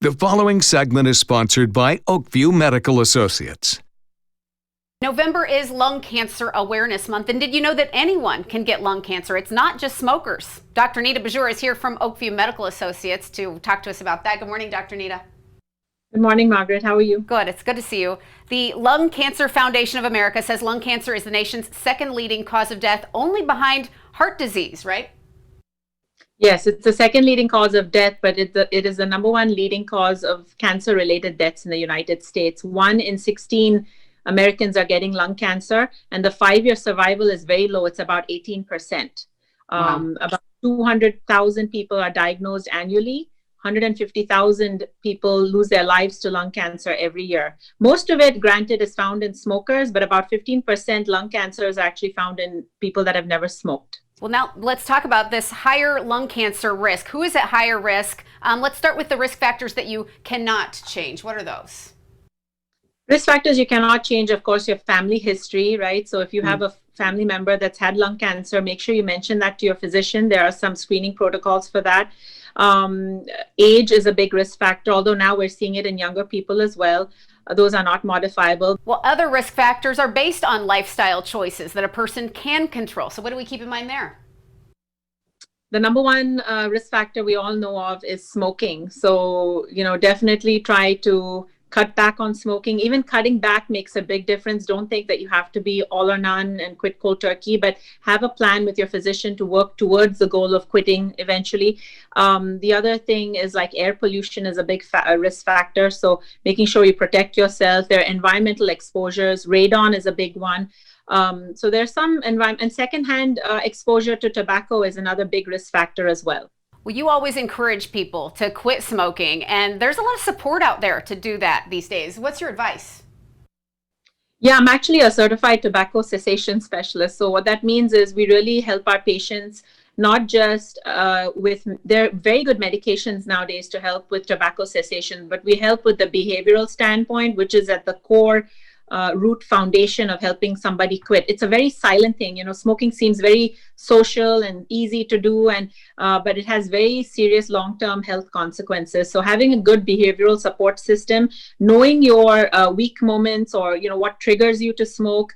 The following segment is sponsored by Oakview Medical Associates. November is Lung Cancer Awareness Month, and did you know that anyone can get lung cancer? It's not just smokers. Dr. Nita Bijoor is here from Oakview Medical Associates to talk to us about that. Good morning, Dr. Nita. Good morning, Margaret. How are you? Good. It's good to see you. The Lung Cancer Foundation of America says lung cancer is the nation's second leading cause of death, only behind heart disease, right? Yes, it's the second leading cause of death, but it is the number one leading cause of cancer-related deaths in the United States. 1 in 16 Americans are getting lung cancer, and the 5-year survival is very low. It's about 18%. Wow. About 200,000 people are diagnosed annually. 150,000 people lose their lives to lung cancer every year. Most of it, granted, is found in smokers, but about 15% lung cancer is actually found in people that have never smoked. Well, now let's talk about this higher lung cancer risk. Who is at higher risk? Let's start with the risk factors that you cannot change. What are those? Risk factors you cannot change, of course, your family history, right? So if you have a family member that's had lung cancer, make sure you mention that to your physician. There are some screening protocols for that. Age is a big risk factor, although now we're seeing it in younger people as well. Those are not modifiable. Well, other risk factors are based on lifestyle choices that a person can control. So what do we keep in mind there? The number one risk factor we all know of is smoking. So, definitely try to cut back on smoking. Even cutting back makes a big difference. Don't think that you have to be all or none and quit cold turkey, but have a plan with your physician to work towards the goal of quitting eventually. The other thing is like air pollution is a big risk factor. So making sure you protect yourself. There are environmental exposures. Radon is a big one. So there's some environment, and secondhand exposure to tobacco is another big risk factor as well. Well, you always encourage people to quit smoking, and there's a lot of support out there to do that these days. What's your advice? Yeah, I'm actually a certified tobacco cessation specialist. So what that means is we really help our patients, not just with their very good medications nowadays to help with tobacco cessation, but we help with the behavioral standpoint, which is at the core root foundation of helping somebody quit. It's a very silent thing. Smoking seems very social and easy to do, and but it has very serious long-term health consequences. So having a good behavioral support system, knowing your weak moments or what triggers you to smoke,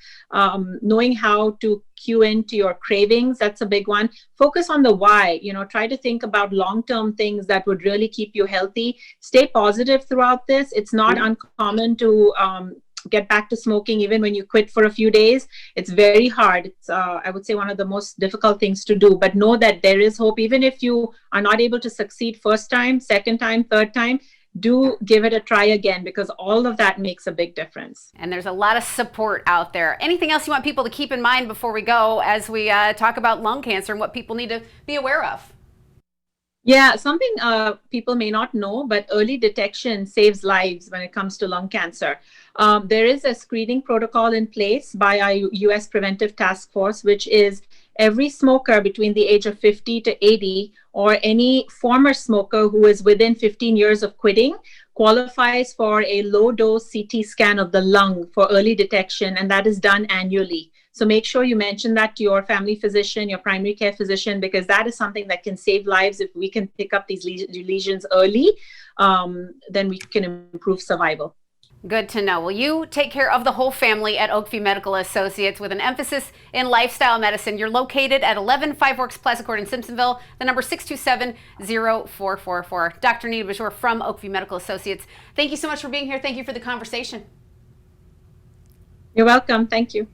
knowing how to cue into your cravings, that's a big one. Focus on the why. Try to think about long-term things that would really keep you healthy. Stay positive throughout this. It's not uncommon to get back to smoking even when you quit for a few days. It's very hard. It's I would say one of the most difficult things to do, but know that there is hope. Even if you are not able to succeed first time, second time, third time, do give it a try again, because all of that makes a big difference. And there's a lot of support out there. Anything else you want people to keep in mind before we go as we talk about lung cancer and what people need to be aware of? Yeah, something people may not know, but early detection saves lives when it comes to lung cancer. There is a screening protocol in place by our U.S. Preventive Task Force, which is every smoker between the age of 50 to 80, or any former smoker who is within 15 years of quitting, qualifies for a low-dose CT scan of the lung for early detection, and that is done annually. So make sure you mention that to your family physician, your primary care physician, because that is something that can save lives. If we can pick up these lesions early, then we can improve survival. Good to know. Well, you take care of the whole family at Oakview Medical Associates with an emphasis in lifestyle medicine. You're located at 11 Five Works Plaza Court in Simpsonville, the number 627-0444. Dr. Nita Bijoor from Oakview Medical Associates. Thank you so much for being here. Thank you for the conversation. You're welcome. Thank you.